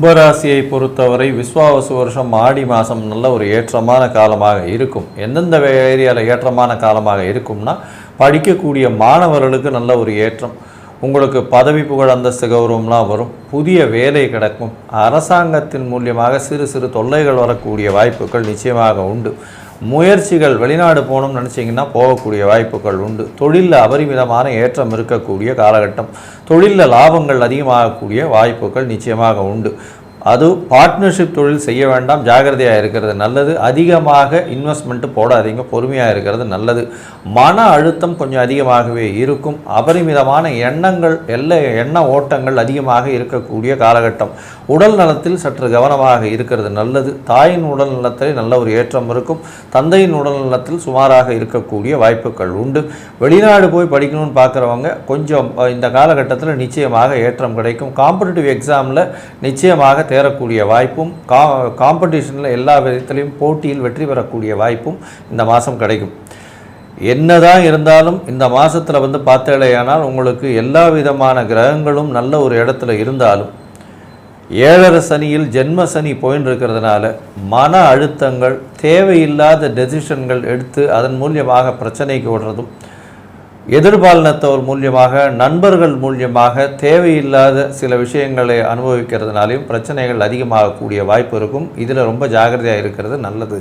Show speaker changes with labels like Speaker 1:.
Speaker 1: கும்பராசியை பொறுத்தவரை விஸ்வாவசு வருஷம் ஆடி மாதம் நல்ல ஒரு ஏற்றமான காலமாக இருக்கும். எந்தெந்த ஏரியாவில் ஏற்றமான காலமாக இருக்கும்னா, படிக்கக்கூடிய மாணவர்களுக்கு நல்ல ஒரு ஏற்றம், உங்களுக்கு பதவி புகழ் அந்தஸ்து கௌரவம்லாம் வரும், புதிய வேலை கிடைக்கும், அரசாங்கத்தின் மூலியமாக சிறு சிறு தொல்லைகள் வரக்கூடிய வாய்ப்புகள் நிச்சயமாக உண்டு. முயற்சிகள் வெளிநாடு போகணும்னு நினச்சிங்கன்னா போகக்கூடிய வாய்ப்புகள் உண்டு. தொழிலில் அபரிமிதமான ஏற்றம் இருக்கக்கூடிய காலகட்டம், தொழிலில் லாபங்கள் அதிகமாகக்கூடிய வாய்ப்புகள் நிச்சயமாக உண்டு. அது பார்ட்னர்ஷிப் தொழில் செய்ய வேண்டாம், ஜாகிரதையாக இருக்கிறது நல்லது. அதிகமாக இன்வெஸ்ட்மெண்ட்டு போடாதீங்க, பொறுமையாக இருக்கிறது நல்லது. மன அழுத்தம் கொஞ்சம் அதிகமாகவே இருக்கும். அபரிமிதமான எண்ணங்கள் எண்ண ஓட்டங்கள் அதிகமாக இருக்கக்கூடிய காலகட்டம். உடல் நலத்தில் சற்று கவனமாக இருக்கிறது நல்லது. தாயின் உடல் நலத்தில் நல்ல ஒரு ஏற்றம் இருக்கும். தந்தையின் உடல் நலத்தில் சுமாராக இருக்கக்கூடிய வாய்ப்புகள் உண்டு. வெளிநாடு போய் படிக்கணும்னு பார்க்குறவங்க கொஞ்சம் இந்த காலகட்டத்தில் நிச்சயமாக ஏற்றம் கிடைக்கும். காம்படிட்டிவ் எக்ஸாமில் நிச்சயமாக தேரக்கூடிய வாய்ப்பும், காம்படிஷனில் எல்லா விதத்திலையும் போட்டியில் வெற்றி பெறக்கூடிய வாய்ப்பும் இந்த மாதம் கிடைக்கும். என்னதான் இருந்தாலும் இந்த மாதத்தில் பார்த்தேலையானால் உங்களுக்கு எல்லா விதமான கிரகங்களும் நல்ல ஒரு இடத்துல இருந்தாலும், ஏழரை சனியில் ஜென்ம சனி போயின்னு இருக்கிறதுனால மன அழுத்தங்கள், தேவையில்லாத டெசிஷன்கள் எடுத்து அதன் மூலியமாக பிரச்சனைக்கு விடுறதும், எதிர்பாலினத்தவர் மூலியமாக, நண்பர்கள் மூலியமாக தேவையில்லாத சில விஷயங்களை அனுபவிக்கிறதுனாலையும் பிரச்சனைகள் அதிகமாகக்கூடிய வாய்ப்பு இருக்கும். இதில் ரொம்ப ஜாகிரதையாக இருக்கிறது நல்லது.